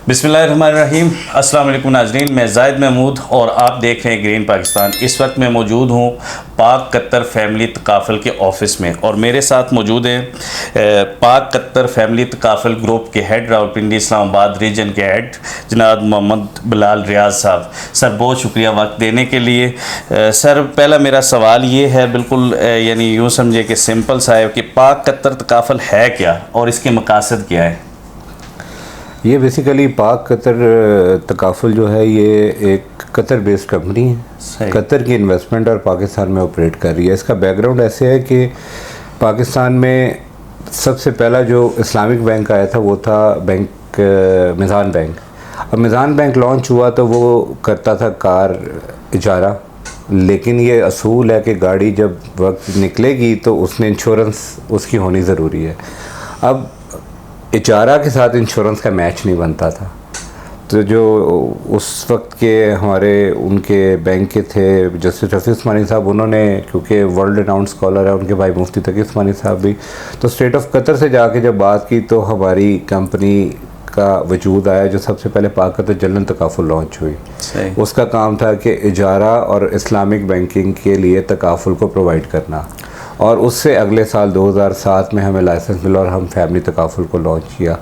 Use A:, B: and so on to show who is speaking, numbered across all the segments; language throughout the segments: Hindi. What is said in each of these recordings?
A: बिस्मिल्लाहिर्रहमानिर्रहीम। अस्सलाम वालेकुम नाज़रीन, मैं ज़ाहिद महमूद और आप देख रहे हैं ग्रीन पाकिस्तान। इस वक्त मैं मौजूद हूँ पाक कतर फैमिली तकाफल के ऑफ़िस में और मेरे साथ मौजूद हैं पाक कतर फैमिली तकाफल ग्रुप के हेड, रावलपिंडी इस्लामाबाद रीजन के हेड जनाब मोहम्मद बिलाल रियाज साहब। सर बहुत शुक्रिया वक्त देने के लिए। सर पहला मेरा सवाल ये है, बिल्कुल यानी यूँ समझे कि सिंपल सा है कि पाक कतर तकाफल है क्या और इसके मकासद क्या है?
B: ये बेसिकली पाक कतर तकाफुल जो है ये एक कतर बेस्ड कंपनी है। कतर की इन्वेस्टमेंट और पाकिस्तान में ऑपरेट कर रही है। इसका बैकग्राउंड ऐसे है कि पाकिस्तान में सबसे पहला जो इस्लामिक बैंक आया था वो था बैंक मिज़ान बैंक। अब मिज़ान बैंक लॉन्च हुआ तो वो करता था कार इजारा, लेकिन ये असूल है कि गाड़ी जब वक्त निकलेगी तो उसने इंश्योरेंस उसकी होनी ज़रूरी है। अब इजारा के साथ इंश्योरेंस का मैच नहीं बनता था, तो जो उस वक्त के हमारे उनके बैंक के थे जस्टिस रफ़ी उस्मानी साहब, उन्होंने क्योंकि वर्ल्ड रिनाउंड स्कॉलर है, उनके भाई मुफ्ती तकी उस्मानी साहब भी, तो स्टेट ऑफ कतर से जाके जब बात की तो हमारी कंपनी का वजूद आया जो सबसे पहले पाक कतर जनरल तकाफुल लॉन्च हुई। उसका काम था कि इजारा और इस्लामिक बैंकिंग के लिए तकाफुल को प्रोवाइड करना, और उससे अगले साल 2007 में हमें लाइसेंस मिला और हम फैमिली तकाफुल को लॉन्च किया।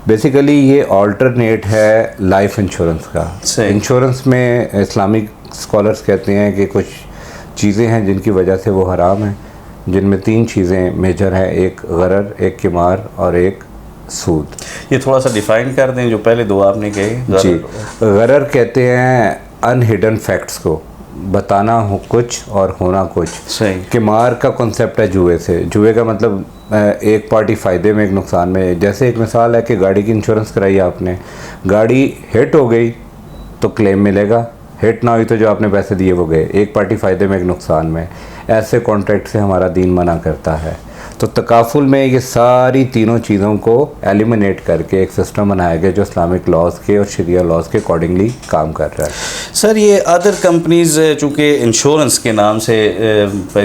B: बेसिकली ये ऑल्टरनेट है लाइफ इंश्योरेंस का। इंश्योरेंस में इस्लामिक स्कॉलर्स कहते हैं कि कुछ चीज़ें हैं जिनकी वजह से वो हराम हैं, जिनमें 3 चीज़ें मेजर हैं, एक गरर, एक किमार और एक सूद।
A: ये थोड़ा सा डिफ़ाइन कर दें जो पहले 2 आपने कहे।
B: जी, गरर कहते हैं अनहिडन फैक्ट्स को, बताना हो कुछ और होना कुछ।
A: सही।
B: किमार का कॉन्सेप्ट है जुए से। जुए का मतलब एक पार्टी फ़ायदे में एक नुकसान में। जैसे एक मिसाल है कि गाड़ी की इंश्योरेंस कराई आपने, गाड़ी हिट हो गई तो क्लेम मिलेगा, हिट ना हुई तो जो आपने पैसे दिए वो गए। एक पार्टी फ़ायदे में एक नुकसान में। ऐसे कॉन्ट्रैक्ट से हमारा दीन मना करता है। तो तकाफुल में ये सारी तीनों चीज़ों को एलिमिनेट करके एक सिस्टम बनाया गया जो इस्लामिक लॉज के और शरिया लॉज के अकॉर्डिंगली काम कर रहा है।
A: सर ये अदर कंपनीज़ चूँकि इंश्योरेंस के नाम से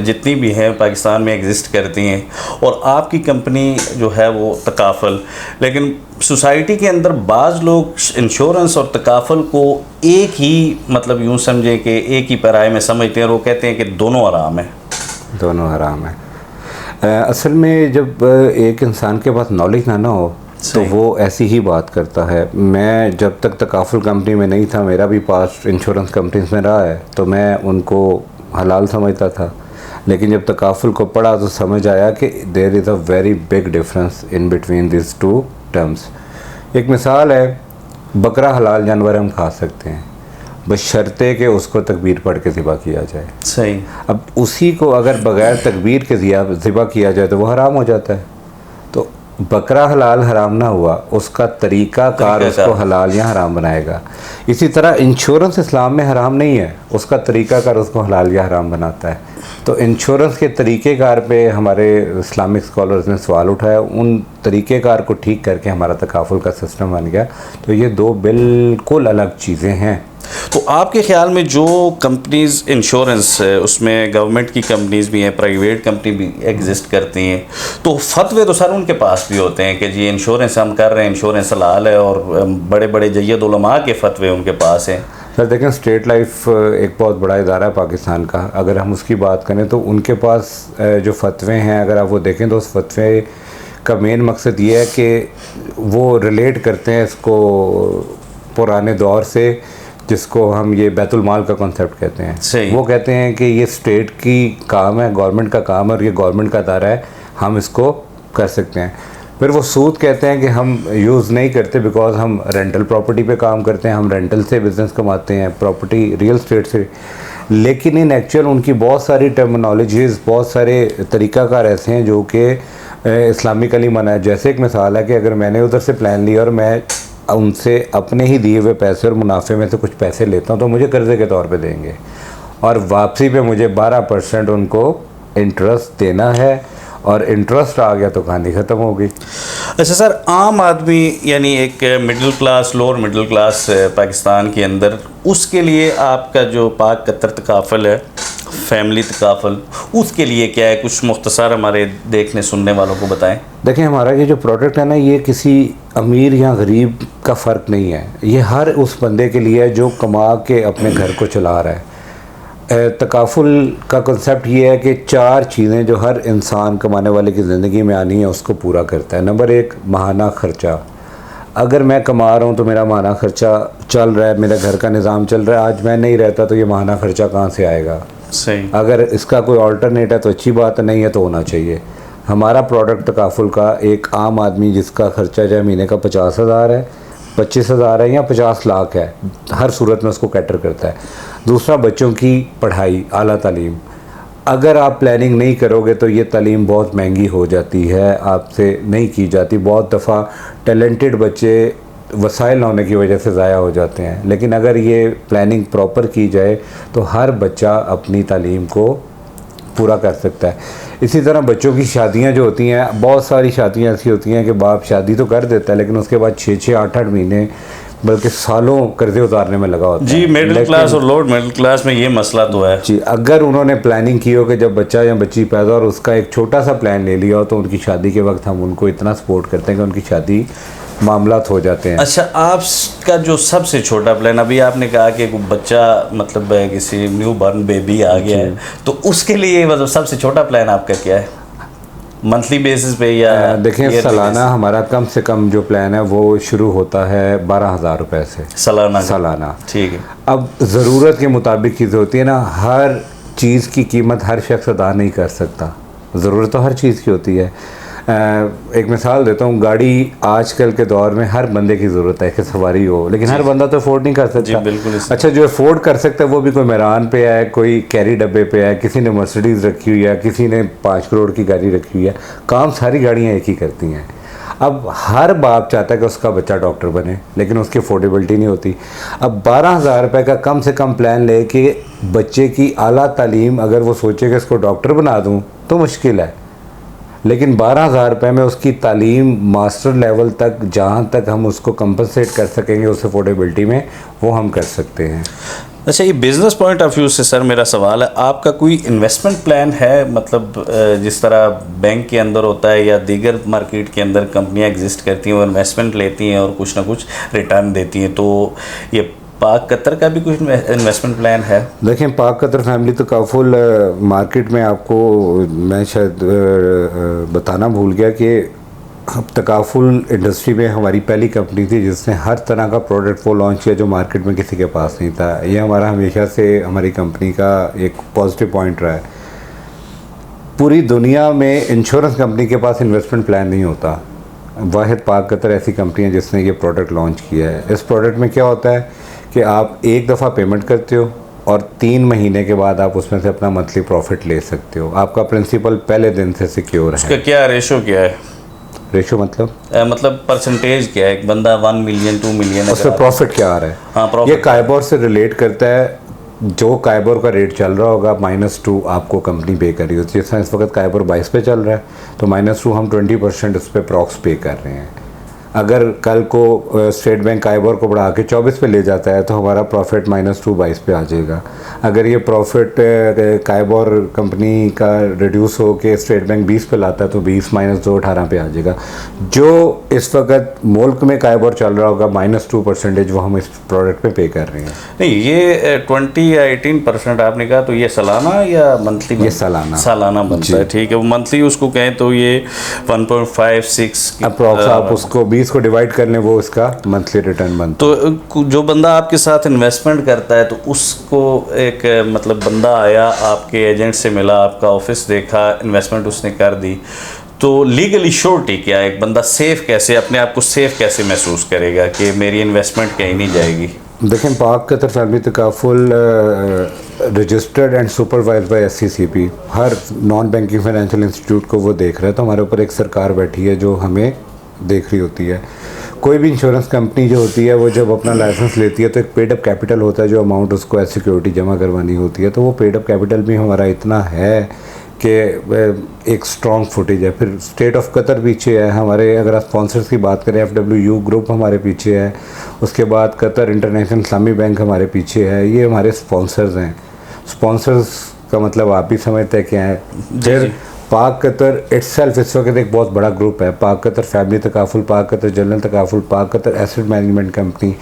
A: जितनी भी हैं पाकिस्तान में एग्जिस्ट करती हैं, और आपकी कंपनी जो है वो तकाफल, लेकिन सोसाइटी के अंदर बाज़ लोग इंश्योरेंस और तकाफल को एक ही मतलब यूँ समझे कि एक ही पैराए में समझते हैं और वो कहते हैं कि दोनों हराम है।
B: दोनों हराम है। असल में जब एक इंसान के पास नॉलेज ना हो तो वो ऐसी ही बात करता है। मैं जब तक तकाफुल कंपनी में नहीं था, मेरा भी पास्ट इंश्योरेंस कंपनीज में रहा है, तो मैं उनको हलाल समझता था, लेकिन जब तकाफुल को पढ़ा तो समझ आया कि there is a very big difference in between this 2 terms. एक मिसाल है, बकरा हलाल जानवर हम खा सकते हैं बशर्ते कि उसको तकबीर पढ़ के ज़िबा किया जाए।
A: सही।
B: अब उसी को अगर बग़ैर तकबीर के ज़िबा किया जाए तो वो हराम हो जाता है। तो बकरा हलाल हराम ना हुआ, उसका तरीक़ा कार उसको हलाल या हराम बनाएगा। इसी तरह इंश्योरेंस इस्लाम में हराम नहीं है, उसका तरीक़ा कार उसको हलाल या हराम बनाता है। तो इंश्योरेंस के तरीक़ेकार पे हमारे इस्लामिक स्कॉलर्स ने सवाल उठाया, उन तरीक़ेकार को ठीक करके हमारा तकाफुल का सिस्टम बन गया। तो ये 2 बिल्कुल अलग चीज़ें हैं।
A: तो आपके ख्याल में जो कंपनीज़ इंश्योरेंस उसमें गवर्नमेंट की कंपनीज़ भी हैं, प्राइवेट कंपनी भी एग्जिस्ट करती हैं, तो फतवे तो सर उनके पास भी होते हैं कि जी इंश्योरेंस हम कर रहे हैं, इंश्योरेंस हलाल है, और बड़े बड़े जय्यद उलमा के फतवे उनके पास हैं।
B: सर देखें, स्टेट लाइफ एक बहुत बड़ा इदारा है पाकिस्तान का। अगर हम उसकी बात करें तो उनके पास जो फतवे हैं, अगर आप वो देखें तो उस फतवे का मेन मकसद ये है कि वो रिलेट करते हैं इसको पुराने दौर से, जिसको हम ये बैतुल माल का कॉन्सेप्ट कहते हैं। वो कहते हैं कि ये स्टेट की काम है, गवर्नमेंट का काम है, और ये गवर्नमेंट का अदारा है, हम इसको कर सकते हैं। फिर वो सूद कहते हैं कि हम यूज़ नहीं करते बिकॉज हम रेंटल प्रॉपर्टी पे काम करते हैं, हम रेंटल से बिज़नेस कमाते हैं, प्रॉपर्टी रियल स्टेट से। लेकिन इन एक्चुअल उनकी बहुत सारी टर्मिनोलॉजीज़, बहुत सारे तरीक़ाकार ऐसे हैं जो कि इस्लामिकली मना है। जैसे एक मिसाल है कि अगर मैंने उधर से प्लान लिया और मैं उनसे अपने ही दिए हुए पैसे और मुनाफे में से कुछ पैसे लेता हूँ तो मुझे कर्ज़े के तौर पे देंगे, और वापसी पे मुझे 12% उनको इंटरेस्ट देना है, और इंटरेस्ट आ गया तो कहानी ख़त्म हो गई।
A: अच्छा सर, आम आदमी यानी एक middle class, lower middle class Pakistan के अंदर, उसके लिए आपका जो पाक कतर तकाफल है, फैमिली तकाफल, उसके लिए क्या है? कुछ मुख्तसर हमारे देखने सुनने वालों को बताएं।
B: देखिए, हमारा ये जो प्रोडक्ट है ना, ये किसी अमीर या गरीब का फ़र्क नहीं है, ये हर उस बंदे के लिए है जो कमा के अपने घर को चला रहा है। तकाफुल का कंसेप्ट ये है कि 4 चीज़ें जो हर इंसान कमाने वाले की ज़िंदगी में आनी है उसको पूरा करता है। नंबर 1, माहाना ख़र्चा। अगर मैं कमा रहा हूँ तो मेरा माहाना ख़र्चा चल रहा है, मेरे घर का निज़ाम चल रहा है। आज मैं नहीं रहता तो ये माहाना ख़र्चा कहाँ से आएगा?
A: सही।
B: अगर इसका कोई ऑल्टरनेट है तो अच्छी बात है, नहीं है तो होना चाहिए। हमारा प्रोडक्ट तकाफुल का एक आम आदमी जिसका खर्चा जो महीने का 50,000 है, 25,000 है या 50 लाख है, हर सूरत में उसको कैटर करता है। दूसरा, बच्चों की पढ़ाई, आला तालीम। अगर आप प्लानिंग नहीं करोगे तो ये तालीम बहुत महंगी हो जाती है, आपसे नहीं की जाती। बहुत दफ़ा टैलेंटेड बच्चे वसाइल होने की वजह से ज़ाया हो जाते हैं, लेकिन अगर ये प्लानिंग प्रॉपर की जाए तो हर बच्चा अपनी तालीम को पूरा कर सकता है। इसी तरह बच्चों की शादियां जो होती हैं, बहुत सारी शादियां ऐसी होती हैं कि बाप शादी तो कर देता है लेकिन उसके बाद 6-6, 8-8 महीने बल्कि सालों कर्जे उतारने में लगा होता है।
A: जी, मिडिल क्लास और लोअर मिडिल क्लास में ये मसला तो है
B: जी। अगर उन्होंने प्लानिंग की हो कि जब बच्चा या बच्ची पैदा और उसका एक छोटा सा प्लान ले लिया हो तो उनकी शादी के वक्त हम उनको इतना सपोर्ट करते हैं कि उनकी शादी मामलात हो जाते हैं।
A: अच्छा, आपका जो सबसे छोटा प्लान, अभी आपने कहा कि बच्चा मतलब किसी न्यू बॉर्न बेबी आ गया है, तो उसके लिए मतलब सबसे छोटा प्लान आपका क्या है? मंथली बेसिस पे या
B: देखें, सालाना हमारा कम से कम जो प्लान है वो शुरू होता है 12,000 रुपये से सालाना।
A: ठीक है।
B: अब ज़रूरत के मुताबिक चीज़ें होती है ना, हर चीज़ की कीमत हर शख्स अदा नहीं कर सकता। ज़रूरत तो हर चीज़ की होती है। एक मिसाल देता हूँ, गाड़ी आजकल के दौर में हर बंदे की ज़रूरत है कि सवारी हो, लेकिन हर बंदा तो अफोर्ड नहीं कर सकता।
A: बिल्कुल।
B: अच्छा, जो अफोर्ड कर सकता है वो भी कोई मेरान पे है, कोई कैरी डब्बे पे है, किसी ने मर्सिडीज़ रखी हुई है, किसी ने 5 करोड़ की गाड़ी रखी हुई है। काम सारी गाड़ियाँ एक ही करती हैं। अब हर बाप चाहता है कि उसका बच्चा डॉक्टर बने, लेकिन उसकी अफोर्डेबिलिटी नहीं होती। अब 12,000 रुपये का कम से कम प्लान ले कि बच्चे की आला तालीम अगर वो सोचे कि इसको डॉक्टर बना दूँ तो मुश्किल है, लेकिन 12,000 रुपये में उसकी तालीम मास्टर लेवल तक, जहाँ तक हम उसको कंपनसेट कर सकेंगे उस अफोर्डेबिलिटी में, वो हम कर सकते हैं।
A: अच्छा, ये बिज़नेस पॉइंट ऑफ व्यू से सर मेरा सवाल है, आपका कोई इन्वेस्टमेंट प्लान है? मतलब जिस तरह बैंक के अंदर होता है या दीगर मार्केट के अंदर कंपनियां एग्जिस्ट करती हैं, वो इन्वेस्टमेंट लेती हैं और कुछ ना कुछ रिटर्न देती हैं, तो ये पाक कतर का भी कुछ इन्वेस्टमेंट प्लान है?
B: देखें, Pak Qatar family takaful market में आपको मैं शायद बताना भूल गया कि तकाफुल इंडस्ट्री में हमारी पहली कंपनी थी जिसने हर तरह का प्रोडक्ट वो लॉन्च किया जो मार्केट में किसी के पास नहीं था। ये हमारा हमेशा से हमारी कंपनी का एक पॉजिटिव पॉइंट रहा है। पूरी दुनिया में इंश्योरेंस कंपनी के पास इन्वेस्टमेंट प्लान नहीं होता, वाहिद पाक कतर ऐसी कंपनी है जिसने ये प्रोडक्ट लॉन्च किया है। इस प्रोडक्ट में क्या होता है कि आप एक दफ़ा पेमेंट करते हो और 3 महीने के बाद आप उसमें से अपना मंथली प्रॉफिट ले सकते हो। आपका प्रिंसिपल पहले दिन से सिक्योर है।
A: उसका क्या रेशो क्या है?
B: रेशो मतलब
A: परसेंटेज क्या है? एक बंदा 1 मिलियन 2 मिलियन
B: उसमें प्रॉफिट क्या आ रहा है?
A: हाँ, प्रॉफिट
B: ये काइबोर से रिलेट करता है। जो काइबोर का रेट चल रहा होगा -2 आपको कंपनी पे कर रही होती है। जैसा इस वक्त काइबोर 22 पे चल रहा है तो -2 हम 20% उस पर प्रॉक्स पे कर रहे हैं। अगर कल को स्टेट बैंक काइबोर को बढ़ा के 24 पे ले जाता है तो हमारा प्रॉफिट -2 22 पे आ जाएगा। अगर ये प्रॉफिट काइबोर कंपनी का रिड्यूस हो के स्टेट बैंक 20 पे लाता है तो 20 -2 18 पे आ जाएगा। जो इस वक्त मुल्क में काइबोर चल रहा होगा -2% वो हम इस प्रोडक्ट पे कर रहे हैं।
A: नहीं, ये 20 या 18% आपने कहा, तो ये सालाना या मंथली?
B: ये सालाना
A: बनता है। ठीक है, वो मंथली उसको कहें तो ये 1.56
B: अप्रॉक्स आप उसको 20 को डिवाइड कर लें, वो इसका मंथली रिटर्न बनता है।
A: तो जो बंदा आपके साथ इन्वेस्टमेंट करता है तो उसको एक मतलब बंदा आया, आपके एजेंट से मिला, आपका ऑफिस देखा, इन्वेस्टमेंट उसने कर दी, तो लीगली श्योरिटी क्या है? एक बंदा सेफ कैसे, अपने आप को सेफ कैसे महसूस करेगा कि मेरी इन्वेस्टमेंट कहीं नहीं जाएगी?
B: देखें, पाक कतर फैमिली तकाफुल registered and supervise by SCCP, हर नॉन बैंकिंग फाइनेंशियल इंस्टीट्यूट को वो देख रहा है। तो हमारे ऊपर एक सरकार बैठी है जो हमें देख रही होती है। कोई भी इंश्योरेंस कंपनी जो होती है वो जब अपना लाइसेंस लेती है तो एक पेड अप कैपिटल होता है, जो अमाउंट उसको एज सिक्योरिटी जमा करवानी होती है। तो वो पेड अप कैपिटल भी हमारा इतना है कि एक स्ट्रॉन्ग फुटेज है। फिर स्टेट ऑफ कतर पीछे है हमारे। अगर आप स्पॉन्सर्स की बात करें, FWU ग्रुप हमारे पीछे है, उसके बाद कतर इंटरनेशनल इस्लामी बैंक हमारे पीछे है। ये हमारे स्पॉन्सर्स हैं। स्पॉन्सर्स का मतलब आप भी समझते हैं क्या है। फिर पाक कतर इट्सेल्फ इस वक्त एक बहुत बड़ा ग्रुप है। पाक कतर फैमिली तकाफुल, पाक कतर जनरल तकाफुल, पाक Qatar asset management company,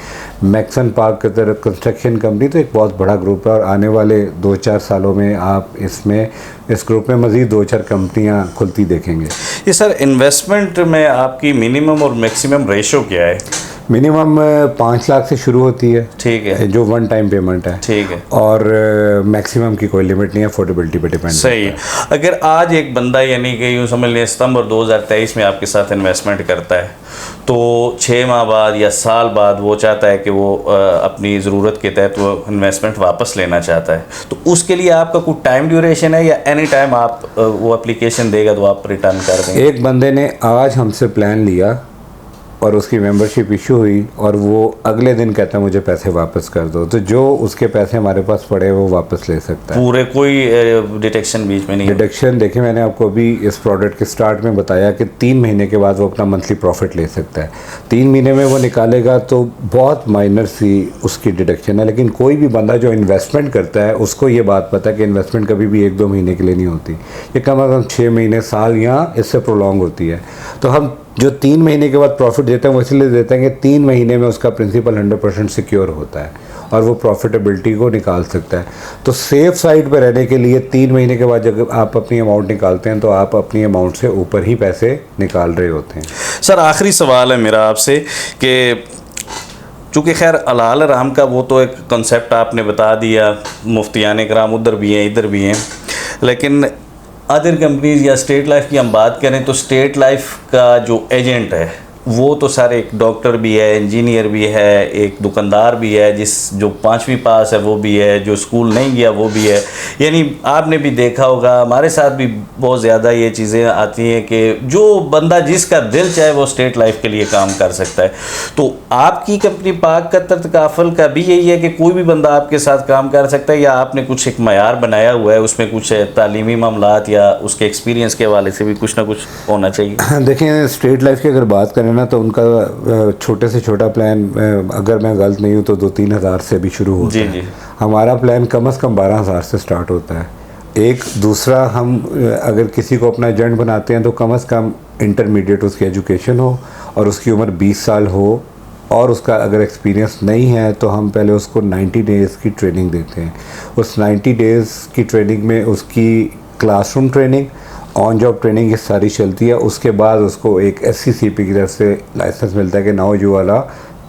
B: Maxon पाक कतर कंस्ट्रक्शन कंपनी, तो एक बहुत बड़ा ग्रुप है। और आने वाले 2-4 सालों में आप इस ग्रुप में मज़ीद 2-4 कंपनियां खुलती देखेंगे।
A: ये सर इन्वेस्टमेंट में आपकी मिनिमम और मैक्सिमम रेशो क्या है?
B: मिनिमम 5 लाख से शुरू होती है,
A: ठीक है,
B: जो वन टाइम पेमेंट है,
A: ठीक है,
B: और मैक्सिमम की कोई लिमिट नहीं है, अफोर्डेबिलिटी पे डिपेंड।
A: सही है। अगर आज एक बंदा यानी कि यूँ समझ लें सितंबर 2023 में आपके साथ इन्वेस्टमेंट करता है, तो 6 माह बाद या साल बाद वो चाहता है कि वो अपनी ज़रूरत के तहत वो इन्वेस्टमेंट वापस लेना चाहता है, तो उसके लिए आपका कोई टाइम ड्यूरेशन है या एनी टाइम आप वो एप्लीकेशन देगा तो आप रिटर्न कर देंगे?
B: एक बंदे ने आज हमसे प्लान लिया और उसकी मेंबरशिप इशू हुई और वो अगले दिन कहता है मुझे पैसे वापस कर दो, तो जो उसके पैसे हमारे पास पड़े वो वापस ले सकता है।
A: पूरे कोई डिडक्शन बीच में नहीं?
B: डिडक्शन देखिए, मैंने आपको अभी इस प्रोडक्ट के स्टार्ट में बताया कि 3 महीने के बाद वो अपना मंथली प्रॉफिट ले सकता है। 3 महीने में वो निकालेगा तो बहुत माइनर सी उसकी डिडक्शन है। लेकिन कोई भी बंदा जो इन्वेस्टमेंट करता है उसको ये बात पता है कि इन्वेस्टमेंट कभी भी 1-2 महीने के लिए नहीं होती, ये कम अज़ कम 6 महीने, साल या इससे प्रोलॉन्ग होती है। तो हम जो 3 महीने के बाद प्रॉफिट देते हैं वो इसलिए देते हैं कि 3 महीने में उसका प्रिंसिपल 100% सिक्योर होता है और वो प्रॉफिटेबिलिटी को निकाल सकता है। तो सेफ साइड पर रहने के लिए 3 महीने के बाद जब आप अपनी अमाउंट निकालते हैं तो आप अपनी अमाउंट से ऊपर ही पैसे निकाल रहे होते हैं।
A: सर आखिरी सवाल है मेरा आपसे कि चूँकि खैर हलाल हराम का वो तो एक कंसेप्ट आपने बता दिया, मुफ्तियान कराम उधर भी हैं इधर भी हैं, लेकिन अदर कंपनीज़ या स्टेट लाइफ की हम बात करें तो स्टेट लाइफ का जो एजेंट है वो तो सर एक डॉक्टर भी है, इंजीनियर भी है, एक दुकानदार भी है, जो 5वीं पास है वो भी है, जो स्कूल नहीं गया वो भी है। यानी आपने भी देखा होगा, हमारे साथ भी बहुत ज़्यादा ये चीज़ें आती हैं कि जो बंदा जिसका दिल चाहे वो स्टेट लाइफ के लिए काम कर सकता है। तो आपकी कंपनी पाक कतर तकाफुल का भी यही है कि कोई भी बंदा आपके साथ काम कर सकता है, या आपने कुछ एक मयार बनाया हुआ है, उसमें कुछ तालीमी मामलात या उसके एक्सपीरियंस के हवाले से भी कुछ ना कुछ होना चाहिए?
B: देखें, स्टेट लाइफ की अगर बात करें ना तो उनका छोटे से छोटा प्लान, अगर मैं गलत नहीं हूँ तो 2-3 हज़ार से भी शुरू होता है। हमारा प्लान कम से कम 12,000 से स्टार्ट होता है। एक दूसरा, हम अगर किसी को अपना एजेंट बनाते हैं तो कम से कम इंटरमीडिएट उसकी एजुकेशन हो और उसकी उम्र 20 साल हो, और उसका अगर एक्सपीरियंस नहीं है तो हम पहले उसको 90 डेज़ की ट्रेनिंग देते हैं। उस 90 डेज़ की ट्रेनिंग में उसकी classroom training, on job training ये सारी चलती है। उसके बाद उसको एक SCCP की तरफ से लाइसेंस मिलता है कि नाउ यू वाला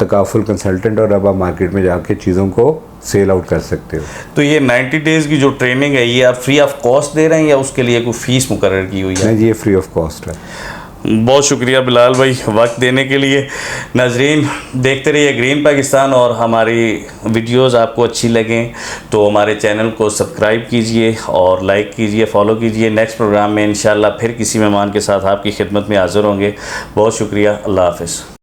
B: तकाफुल कंसल्टेंट, और अब आप मार्केट में जाके चीज़ों को सेल आउट कर सकते हो।
A: तो ये 90 डेज़ की जो ट्रेनिंग है ये आप फ्री ऑफ कॉस्ट दे रहे हैं या उसके लिए कोई फ़ीस मुकर्रर की हुई है?
B: नहीं, ये फ्री ऑफ कॉस्ट है।
A: बहुत शुक्रिया बिलाल भाई वक्त देने के लिए। नाजरीन देखते रहिए ग्रीन पाकिस्तान, और हमारी वीडियोस आपको अच्छी लगें तो हमारे चैनल को सब्सक्राइब कीजिए और लाइक कीजिए, फॉलो कीजिए। नेक्स्ट प्रोग्राम में इंशाल्लाह फिर किसी मेहमान के साथ आपकी खिदमत में हाज़िर होंगे। बहुत शुक्रिया, अल्लाह हाफ़िज़।